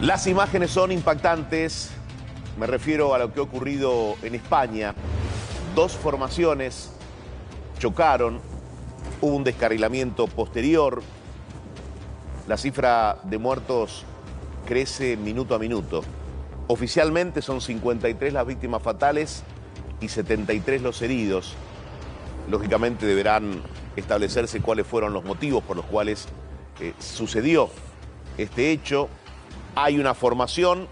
Las imágenes son impactantes. Me refiero a lo que ha ocurrido en España. Dos formaciones chocaron, hubo un descarrilamiento posterior. La cifra de muertos crece minuto a minuto. Oficialmente son 53 las víctimas fatales y 73 los heridos. Lógicamente deberán establecerse cuáles fueron los motivos por los cuales sucedió este hecho. Hay una formación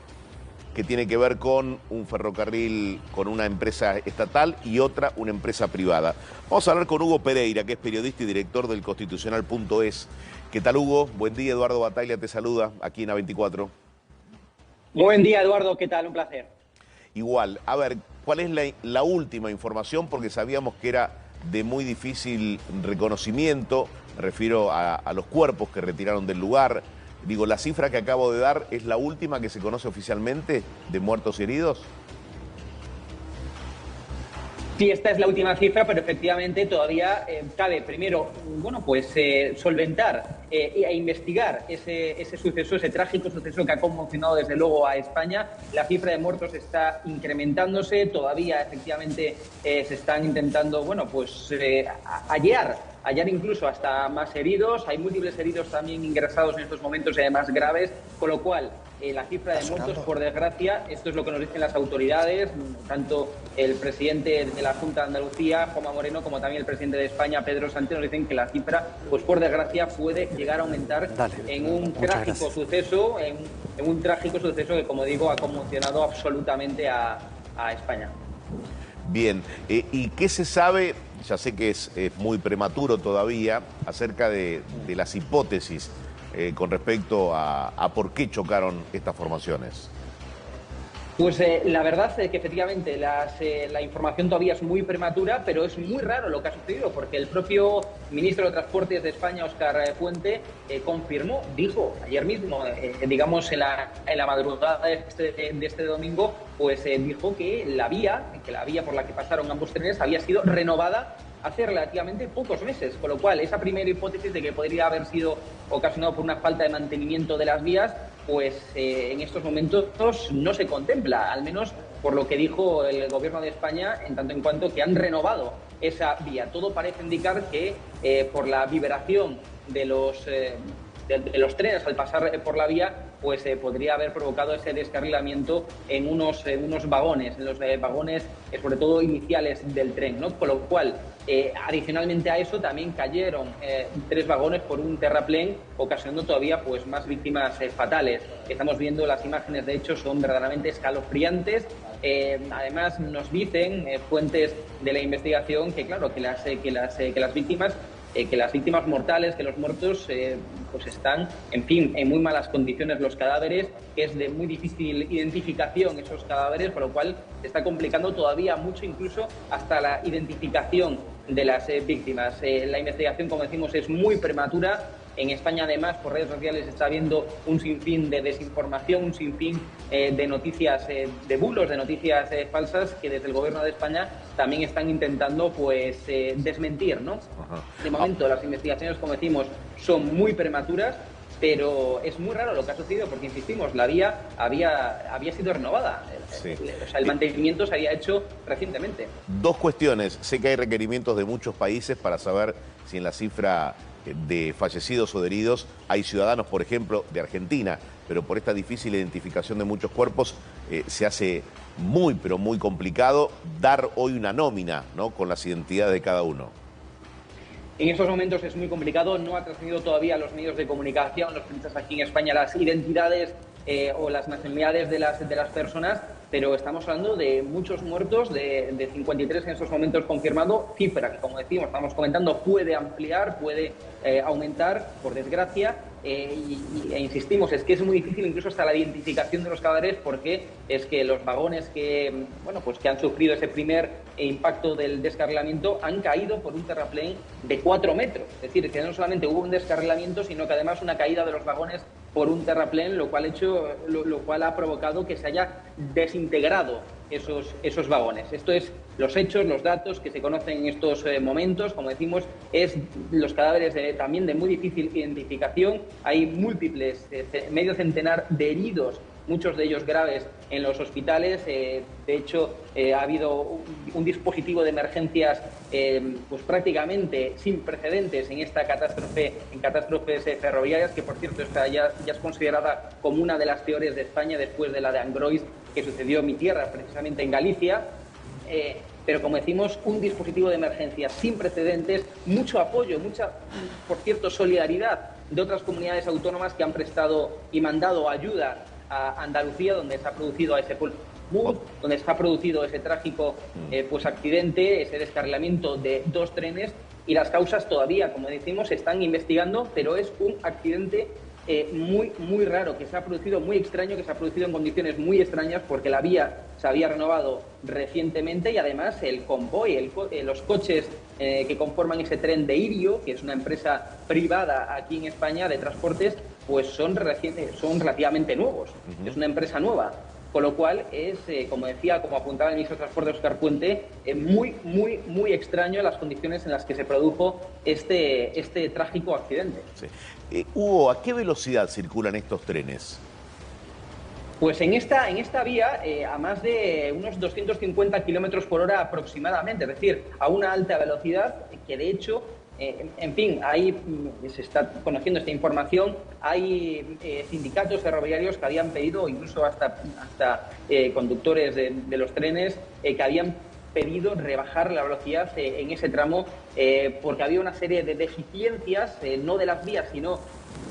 que tiene que ver con un ferrocarril, con una empresa estatal y otra, una empresa privada. Vamos a hablar con Hugo Pereira, que es periodista y director del Constitucional.es. ¿Qué tal, Hugo? Buen día, Eduardo Bataglia te saluda aquí en A24. Buen día, Eduardo, ¿qué tal? Un placer. Igual, a ver, ¿cuál es la última información? Porque sabíamos que era de muy difícil reconocimiento, me refiero a los cuerpos que retiraron del lugar. Digo, ¿la cifra que acabo de dar es la última que se conoce oficialmente de muertos y heridos? Sí, esta es la última cifra, pero efectivamente todavía cabe primero, solventar e investigar ese suceso, ese trágico suceso que ha conmocionado desde luego a España. La cifra de muertos está incrementándose, todavía efectivamente se están intentando, hallar incluso hasta más heridos. Hay múltiples heridos también ingresados en estos momentos más graves, con lo cual la cifra de muertos, por desgracia, esto es lo que nos dicen las autoridades, tanto el presidente de la Junta de Andalucía, Juanma Moreno, como también el presidente de España, Pedro Sánchez, nos dicen que la cifra, pues por desgracia, puede llegar a aumentar en un trágico suceso, en un trágico suceso que, como digo, ha conmocionado absolutamente a España. Bien, ¿y qué se sabe? Ya sé que es muy prematuro todavía, acerca de las hipótesis con respecto a por qué chocaron estas formaciones. Pues la verdad es que efectivamente la información todavía es muy prematura, pero es muy raro lo que ha sucedido, porque el propio ministro de Transportes de España, Óscar Puente, confirmó, dijo ayer mismo, digamos en la madrugada de este domingo, pues dijo que la vía por la que pasaron ambos trenes había sido renovada hace relativamente pocos meses, con lo cual esa primera hipótesis de que podría haber sido ocasionado por una falta de mantenimiento de las vías, pues en estos momentos no se contempla, al menos por lo que dijo el Gobierno de España, en tanto en cuanto que han renovado esa vía. Todo parece indicar que por la vibración de los trenes al pasar por la vía, pues podría haber provocado ese descarrilamiento en unos vagones, en los vagones sobre todo iniciales del tren, ¿no? Con lo cual, adicionalmente a eso, también cayeron 3 vagones por un terraplén, ocasionando todavía pues más víctimas fatales. Estamos viendo las imágenes, de hecho, son verdaderamente escalofriantes. Además, nos dicen fuentes de la investigación que, claro, que las víctimas mortales, que los muertos, pues están, en fin, en muy malas condiciones los cadáveres, que es de muy difícil identificación esos cadáveres, por lo cual se está complicando todavía mucho, incluso hasta la identificación de las víctimas. La investigación, como decimos, es muy prematura. En España, además, por redes sociales está habiendo un sinfín de desinformación, un sinfín de noticias, de bulos, de noticias falsas, que desde el Gobierno de España también están intentando pues desmentir, ¿no? Ajá. De momento, las investigaciones, como decimos, son muy prematuras, pero es muy raro lo que ha sucedido, porque, insistimos, la vía había sido renovada. Sí. O sea, el mantenimiento se había hecho recientemente. Dos cuestiones. Sé que hay requerimientos de muchos países para saber si en la cifra de fallecidos o de heridos hay ciudadanos, por ejemplo, de Argentina, pero por esta difícil identificación de muchos cuerpos se hace muy, pero muy complicado dar hoy una nómina, ¿no?, con las identidades de cada uno. En estos momentos es muy complicado, no ha trascendido todavía a los medios de comunicación, los periodistas aquí en España, las identidades o las nacionalidades de las personas, pero estamos hablando de muchos muertos, de 53 en estos momentos confirmado, cifra que, como decimos, estamos comentando, puede ampliar, puede aumentar, por desgracia, e insistimos, es que es muy difícil incluso hasta la identificación de los cadáveres, porque es que los vagones que han sufrido ese primer impacto del descarrilamiento han caído por un terraplén de 4 metros. Es decir, que no solamente hubo un descarrilamiento, sino que además una caída de los vagones por un terraplén, lo cual ha provocado que se haya desintegrado esos vagones. Esto es los hechos, los datos que se conocen en estos momentos. Como decimos, es los cadáveres también de muy difícil identificación. Hay múltiples, medio centenar de heridos, muchos de ellos graves, en los hospitales. De hecho, ha habido un dispositivo de emergencias pues prácticamente sin precedentes en esta catástrofe, en catástrofes ferroviarias, que por cierto ya es considerada como una de las peores de España después de la de Angrois, que sucedió en mi tierra, precisamente en Galicia. Pero como decimos, un dispositivo de emergencia sin precedentes, mucho apoyo, mucha, por cierto, solidaridad de otras comunidades autónomas que han prestado y mandado ayuda a Andalucía, donde se ha producido donde se ha producido ese trágico pues accidente, ese descarrilamiento de 2 trenes, y las causas todavía, como decimos, se están investigando, pero es un accidente muy raro, que se ha producido, muy extraño, que se ha producido en condiciones muy extrañas, porque la vía se había renovado recientemente y además el convoy, los coches que conforman ese tren de Irio, que es una empresa privada aquí en España de transportes, pues son relativamente nuevos. Es una empresa nueva. Con lo cual es, como decía, como apuntaba el ministro de Transporte, Óscar Puente, muy extraño las condiciones en las que se produjo este trágico accidente. Sí. Hugo, ¿a qué velocidad circulan estos trenes? Pues en esta vía a más de unos 250 kilómetros por hora aproximadamente, es decir, a una alta velocidad que de hecho... en fin, se está conociendo esta información, hay sindicatos ferroviarios que habían pedido, incluso hasta conductores de los trenes, que habían pedido rebajar la velocidad en ese tramo porque había una serie de deficiencias, no de las vías, sino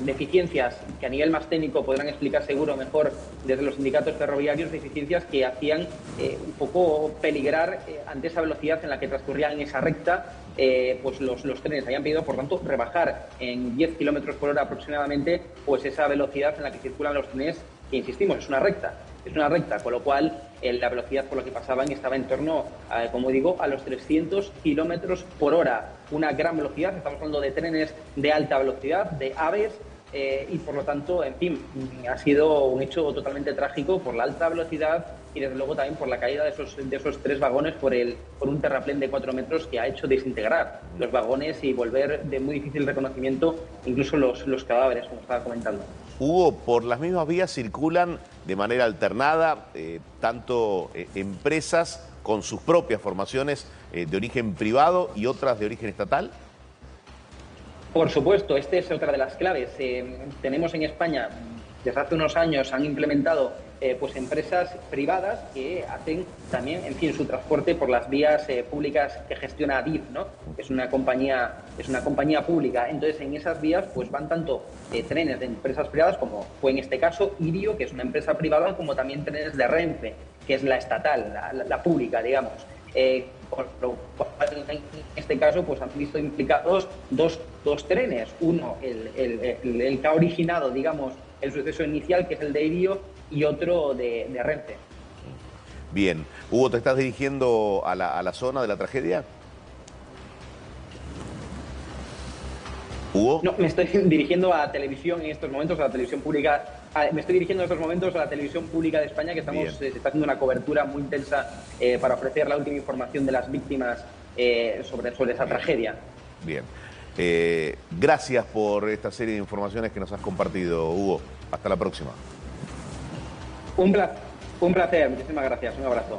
deficiencias que a nivel más técnico podrán explicar seguro mejor desde los sindicatos ferroviarios, deficiencias que hacían un poco peligrar ante esa velocidad en la que transcurrían en esa recta. Pues los trenes habían pedido, por tanto, rebajar en 10 kilómetros por hora aproximadamente pues esa velocidad en la que circulan los trenes, que insistimos, es una recta, con lo cual la velocidad por la que pasaban estaba en torno, como digo, a los 300 kilómetros por hora. Una gran velocidad, estamos hablando de trenes de alta velocidad, de AVEs, y por lo tanto, en fin, ha sido un hecho totalmente trágico por la alta velocidad y desde luego también por la caída de esos 3 vagones por un terraplén de 4 metros que ha hecho desintegrar los vagones y volver de muy difícil reconocimiento incluso los cadáveres, como estaba comentando. Hugo, por las mismas vías circulan de manera alternada tanto empresas con sus propias formaciones de origen privado y otras de origen estatal. Por supuesto, esta es otra de las claves. Tenemos en España, desde hace unos años, han implementado pues empresas privadas que hacen también, en fin, su transporte por las vías públicas que gestiona Adif, ¿no? Es una compañía pública. Entonces, en esas vías pues van tanto trenes de empresas privadas, como fue en este caso Irio, que es una empresa privada, como también trenes de Renfe, que es la estatal, la pública, digamos. Por lo cual, en este caso, pues han visto implicados dos trenes. Uno, el que ha originado, digamos, el suceso inicial, que es el de Irio, y otro de Renfe. Bien. Hugo, ¿te estás dirigiendo a la zona de la tragedia? ¿Hugo? No, me estoy dirigiendo a televisión en estos momentos, a la televisión pública. Me estoy dirigiendo en estos momentos a la televisión pública de España, que se está haciendo una cobertura muy intensa para ofrecer la última información de las víctimas sobre esa tragedia. Bien. Gracias por esta serie de informaciones que nos has compartido, Hugo. Hasta la próxima. Un placer, muchísimas gracias. Un abrazo.